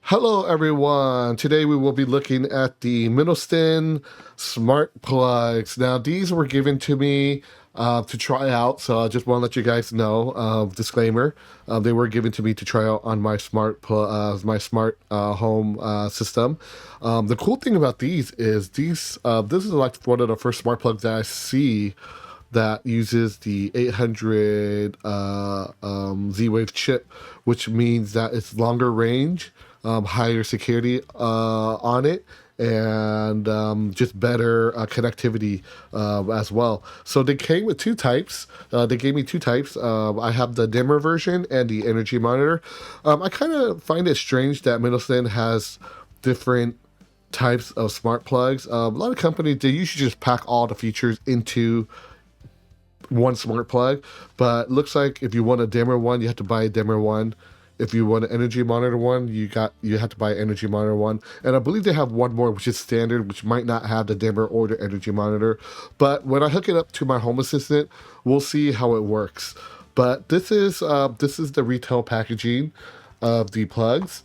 Hello everyone! Today we will be looking at the Minoston Smart Plugs. Now these were given to me to try out, so I just want to let you guys know, disclaimer, they were given to me to try out on my smart home system. The cool thing about these is this is like one of the first smart plugs that I see that uses the 800 Z-Wave chip, which means that it's longer range, higher security on it, and just better connectivity as well. So they came with two types. They gave me two types. I have the dimmer version and the energy monitor. I kind of find it strange that Middleton has different types of smart plugs. A lot of companies, they usually just pack all the features into one smart plug, but looks like if you want a dimmer one, you have to buy a dimmer one. If you want an energy monitor one, you have to buy an energy monitor one. And I believe they have one more, which is standard, which might not have the dimmer or the energy monitor. But when I hook it up to my Home Assistant, we'll see how it works. But this is the retail packaging of the plugs.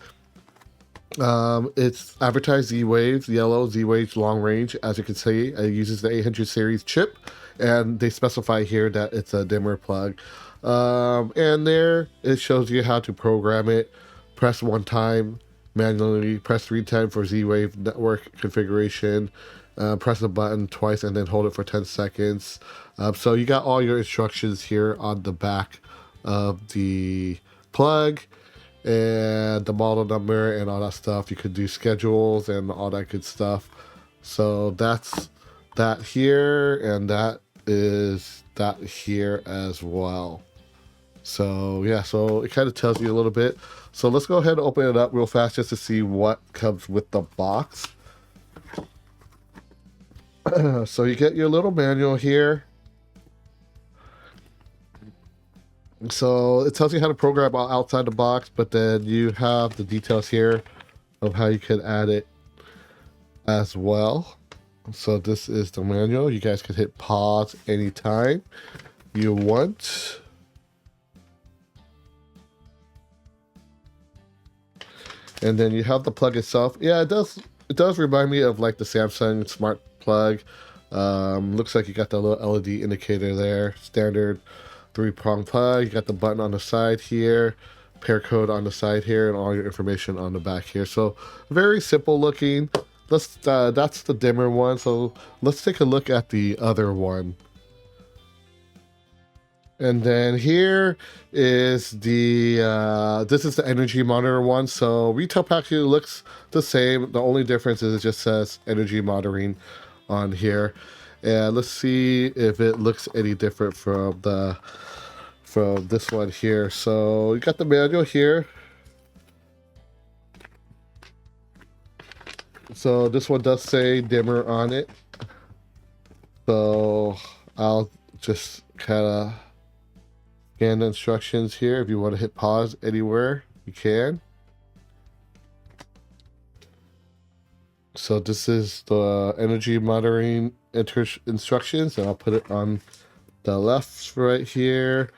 It's advertised Z-Waves, yellow Z-Waves long range. As you can see, it uses the 800 series chip, and they specify here that it's a dimmer plug. And there it shows you how to program it. Press one time manually, press 3 times for Z-Wave network configuration, press the button twice and then hold it for 10 seconds. So you got all your instructions here on the back of the plug, and the model number and all that stuff. You could do schedules and all that good stuff. So that's that here, and that is that here as well. So yeah, so it kind of tells you a little bit. So let's go ahead and open it up real fast just to see what comes with the box. So you get your little manual here. So it tells you how to program outside the box, but then you have the details here of how you can add it as well. So this is the manual. You guys can hit pause anytime you want. And then you have the plug itself. Yeah, it does remind me of like the Samsung Smart Plug. Looks like you got the little LED indicator there. Standard 3-prong plug. You got the button on the side here, pair code on the side here, and all your information on the back here. So very simple looking. That's the dimmer one. So let's take a look at the other one. And then here is this is the energy monitor one. So retail packaging looks the same. The only difference is it just says energy monitoring on here. And let's see if it looks any different from this one here. So you got the manual here. So this one does say dimmer on it. So I'll just kind of scan the instructions here. If you want to hit pause anywhere, you can. So this is the energy monitoring instructions, and I'll put it on the left right here.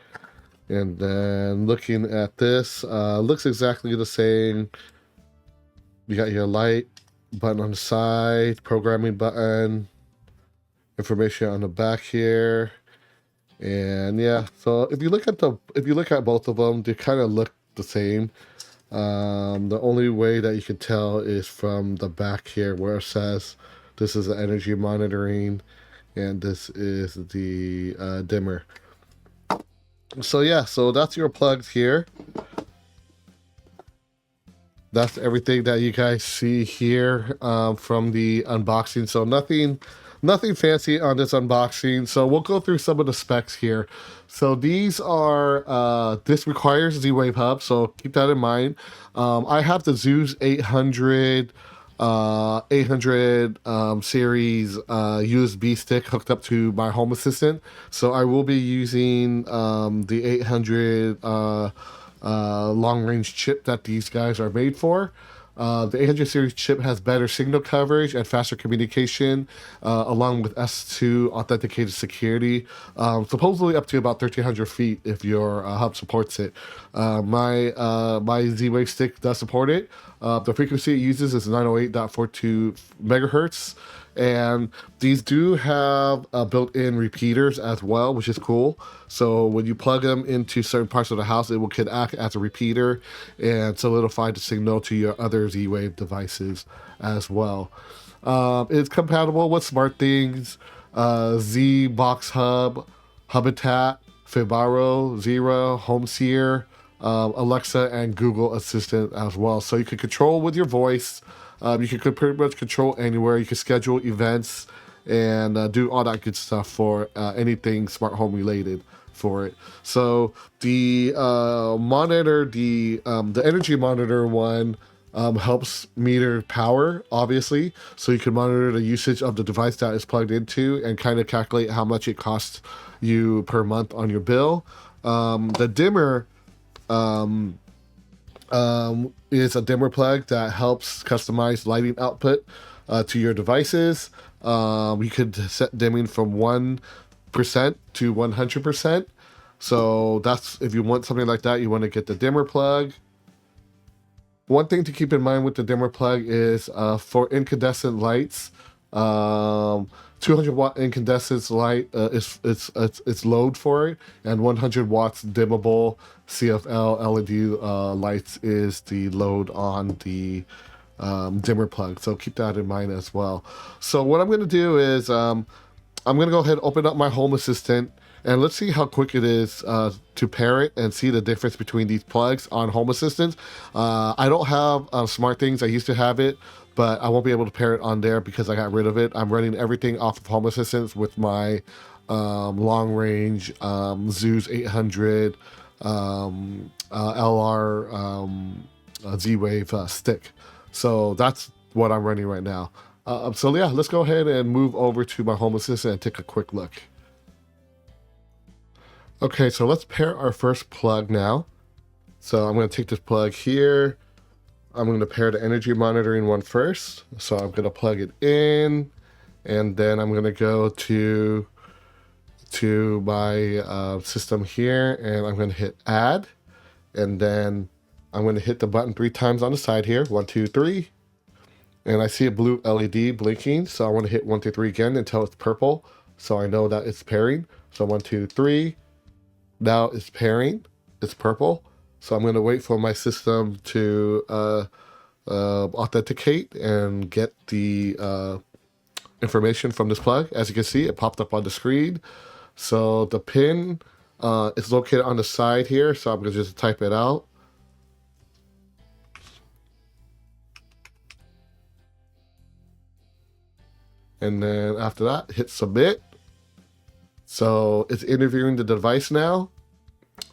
And then looking at this, looks exactly the same. You got your light button on the side, programming button, information on the back here. And yeah, so if you look at both of them, they kind of look the same. The only way that you can tell is from the back here where it says this is the energy monitoring and this is the dimmer. So yeah, so that's your plugs here. That's everything that you guys see here from the unboxing. So nothing fancy on this unboxing. So we'll go through some of the specs here. So these are, this requires Z-Wave hub, so keep that in mind. I have the Zooz 800 series USB stick hooked up to my Home Assistant. So I will be using the 800 long range chip that these guys are made for. The 800 series chip has better signal coverage and faster communication, along with S2 authenticated security, supposedly up to about 1,300 feet if your hub supports it. My Z-Wave stick does support it. The frequency it uses is 908.42 megahertz. And these do have built-in repeaters as well, which is cool. So when you plug them into certain parts of the house, it could act as a repeater and solidify the signal to your other Z-Wave devices as well. It's compatible with SmartThings, Z Box Hub, Habitat, Fibaro, Vera, Homeseer, Alexa, and Google Assistant as well. So you can control with your voice. You can pretty much control anywhere. You can schedule events and do all that good stuff for anything smart home related for it. So the monitor, the energy monitor one, helps meter power, obviously. So you can monitor the usage of the device that is plugged into and kind of calculate how much it costs you per month on your bill. The dimmer is a dimmer plug that helps customize lighting output to your devices. You could set dimming from 1% to 100%. So that's, if you want something like that, you want to get the dimmer plug. One thing to keep in mind with the dimmer plug is for incandescent lights, 200 watt incandescent light it's load for it, and 100 watts dimmable CFL LED lights is the load on the dimmer plug. So keep that in mind as well. So what I'm going to do is I'm going to go ahead and open up my Home Assistant, and let's see how quick it is to pair it and see the difference between these plugs on Home Assistant. I don't have SmartThings. I used to have it, but I won't be able to pair it on there because I got rid of it. I'm running everything off of Home Assistant with my long range Zooz 800 LR Z-Wave stick. So that's what I'm running right now. So yeah, let's go ahead and move over to my Home Assistant and take a quick look. Okay, so let's pair our first plug now. So I'm going to take this plug here. I'm going to pair the energy monitoring one first. So I'm going to plug it in, and then I'm going to go to my system here, and I'm going to hit add, and then I'm going to hit the button 3 times on the side here. 1, 2, 3. And I see a blue LED blinking, so I want to hit 1, 2, 3 again until it's purple, so I know that it's pairing. So 1, 2, 3. Now it's pairing. It's purple. So I'm going to wait for my system to authenticate and get the information from this plug. As you can see, it popped up on the screen. So the pin is located on the side here, so I'm going to just type it out. And then after that, hit submit. So it's interviewing the device now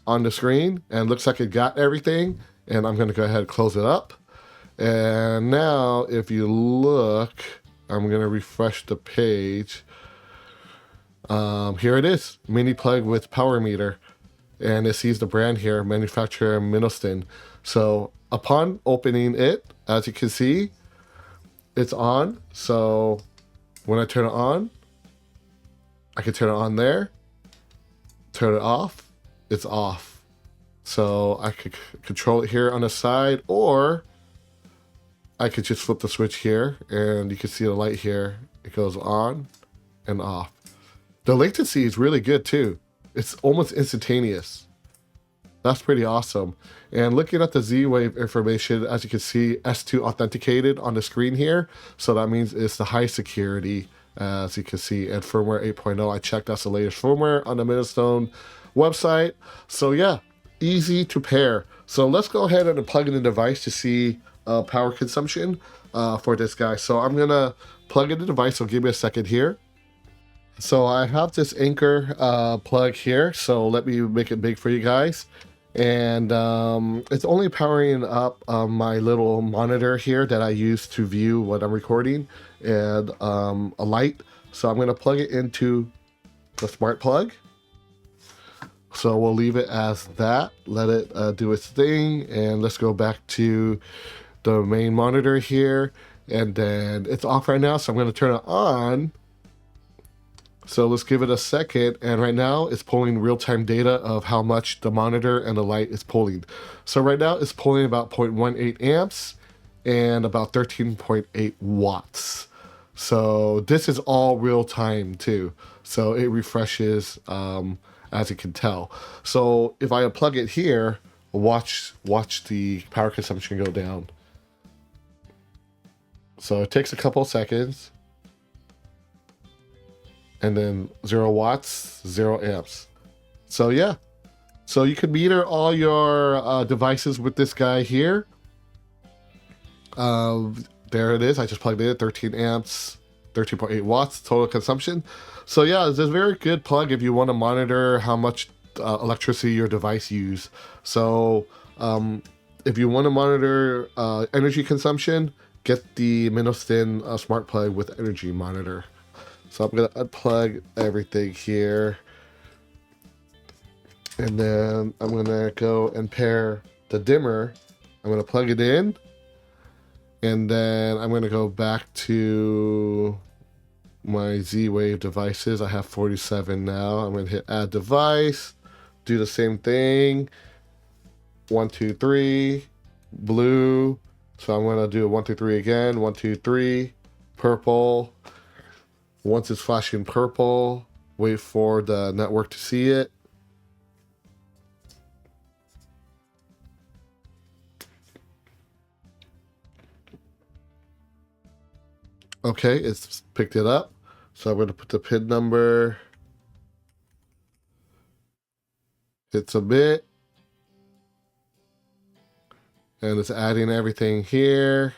on the screen, and looks like it got everything. And I'm going to go ahead and close it up. And now if you look, I'm going to refresh the page. Here it is, mini plug with power meter. And it sees the brand here, manufacturer Minoston. So upon opening it, as you can see, it's on. So when I turn it on, I can turn it on there, turn it off, it's off. So I could control it here on the side, or I could just flip the switch here, and you can see the light here. It goes on and off. The latency is really good too. It's almost instantaneous. That's pretty awesome. And looking at the Z-Wave information, as you can see, S2 authenticated on the screen here. So that means it's the high security, as you can see, and firmware 8.0. I checked, that's the latest firmware on the Minoston website. So yeah, easy to pair. So let's go ahead and plug in the device to see power consumption for this guy. So I'm gonna plug in the device, so give me a second here. So I have this Anchor plug here, so let me make it big for you guys. And it's only powering up my little monitor here that I use to view what I'm recording, and a light. So I'm going to plug it into the smart plug. So we'll leave it as that, let it do its thing, and let's go back to the main monitor here, and then it's off right now, so I'm going to turn it on. So let's give it a second, and right now it's pulling real-time data of how much the monitor and the light is pulling. So right now it's pulling about 0.18 amps and about 13.8 watts. So this is all real-time too. So it refreshes as you can tell. So if I unplug it here, watch the power consumption go down. So it takes a couple seconds. And then 0 watts, 0 amps. So yeah. So you can meter all your devices with this guy here. There it is. I just plugged it in, 13 amps, 13.8 watts total consumption. So yeah, it's a very good plug if you want to monitor how much electricity your device use. So if you want to monitor energy consumption, get the Minoston Smart Plug with energy monitor. So I'm going to unplug everything here. And then I'm going to go and pair the dimmer. I'm going to plug it in. And then I'm going to go back to my Z-Wave devices. I have 47 now. I'm going to hit add device. Do the same thing. 1, 2, 3. Blue. So I'm going to do a 1, 2, 3 again. 1, 2, 3. Purple. Once it's flashing purple, wait for the network to see it. Okay, it's picked it up. So I'm going to put the pin number. Hit submit. And it's adding everything here.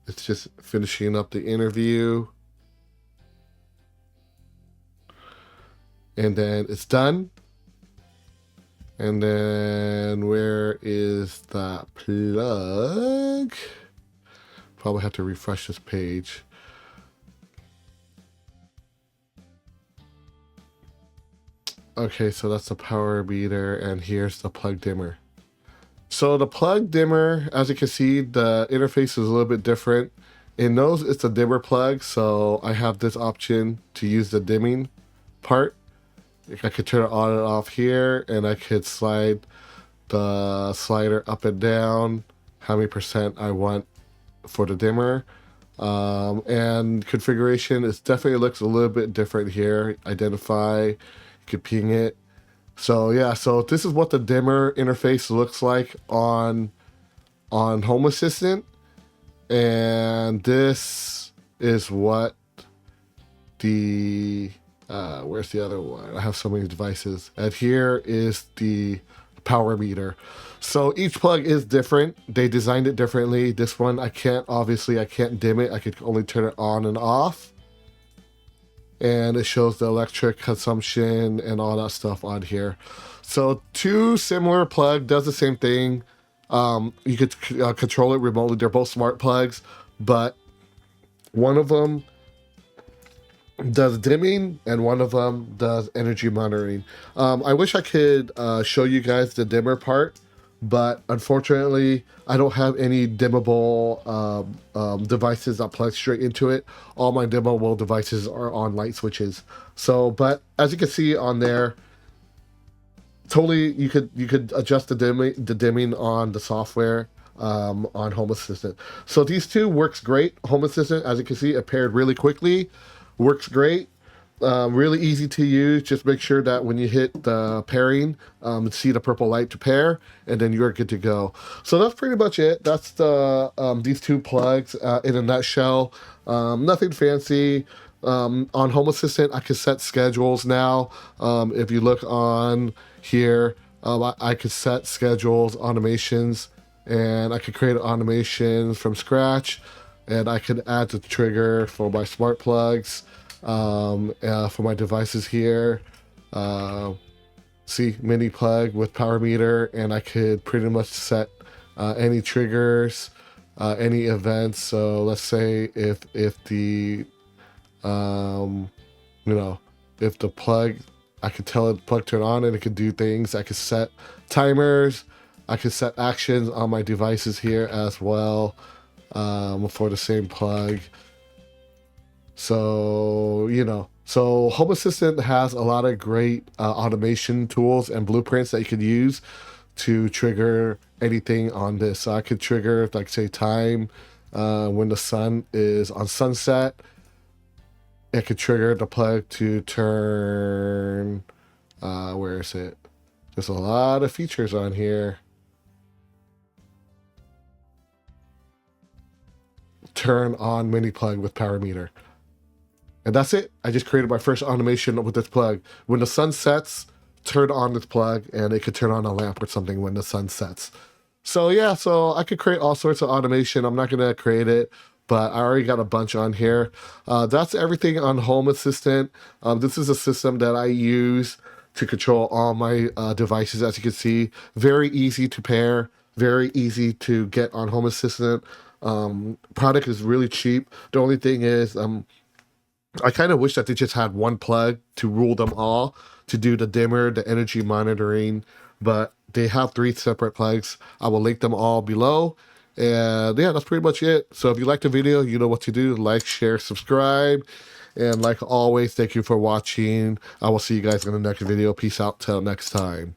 It's just finishing up the interview. And then it's done. And then where is that plug? Probably have to refresh this page. Okay, so that's the power meter, and here's the plug dimmer. So the plug dimmer, as you can see, the interface is a little bit different. It knows it's a dimmer plug, so I have this option to use the dimming part. I could turn it on and off here, and I could slide the slider up and down, how many percent I want for the dimmer. And configuration, it definitely looks a little bit different here. Identify, you could ping it. So yeah, so this is what the dimmer interface looks like on Home Assistant, and this is what the where's the other one? I have so many devices. And here is the power meter. So each plug is different. They designed it differently. This one I can't dim it. I could only turn it on and off. And it shows the electric consumption and all that stuff on here. So two similar plug, does the same thing. You could control it remotely. They're both smart plugs, but one of them does dimming and one of them does energy monitoring. I wish I could show you guys the dimmer part, but unfortunately I don't have any dimmable devices that plug straight into it. All my dimmable devices are on light switches. So, but as you can see on there, totally you could adjust the dimming on the software on Home Assistant. So these two works great. Home Assistant, as you can see, it paired really quickly, works great. Really easy to use. Just make sure that when you hit the pairing, see the purple light to pair, and then you're good to go. So that's pretty much it. That's the these two plugs in a nutshell. Nothing fancy. On Home Assistant, I can set schedules now. If you look on here, I could set schedules, automations, and I could create automations from scratch, and I could add the trigger for my smart plugs. For my devices here, see mini plug with power meter, and I could pretty much set any triggers, any events. So let's say if the if the plug I could tell it plug turn on and it could do things. I could set timers. I could set actions on my devices here as well for the same plug. So, so Home Assistant has a lot of great automation tools and blueprints that you could use to trigger anything on this. So I could trigger, like, say, time when the sun is on sunset. It could trigger the plug to turn, where is it? There's a lot of features on here. Turn on mini plug with power meter. And that's it. I just created my first automation with this plug. When the sun sets, turn on this plug, and it could turn on a lamp or something when the sun sets. So yeah, so I could create all sorts of automation. I'm not gonna create it, but I already got a bunch on here. That's everything on Home Assistant. This is a system that I use to control all my devices, as you can see. Very easy to pair, very easy to get on Home Assistant. Product is really cheap. The only thing is, I kind of wish that they just had one plug to rule them all, to do the dimmer, the energy monitoring, but they have 3 separate plugs. I will link them all below. And yeah, that's pretty much it. So if you liked the video, you know what to do. Like, share, subscribe. And like always, thank you for watching. I will see you guys in the next video. Peace out till next time.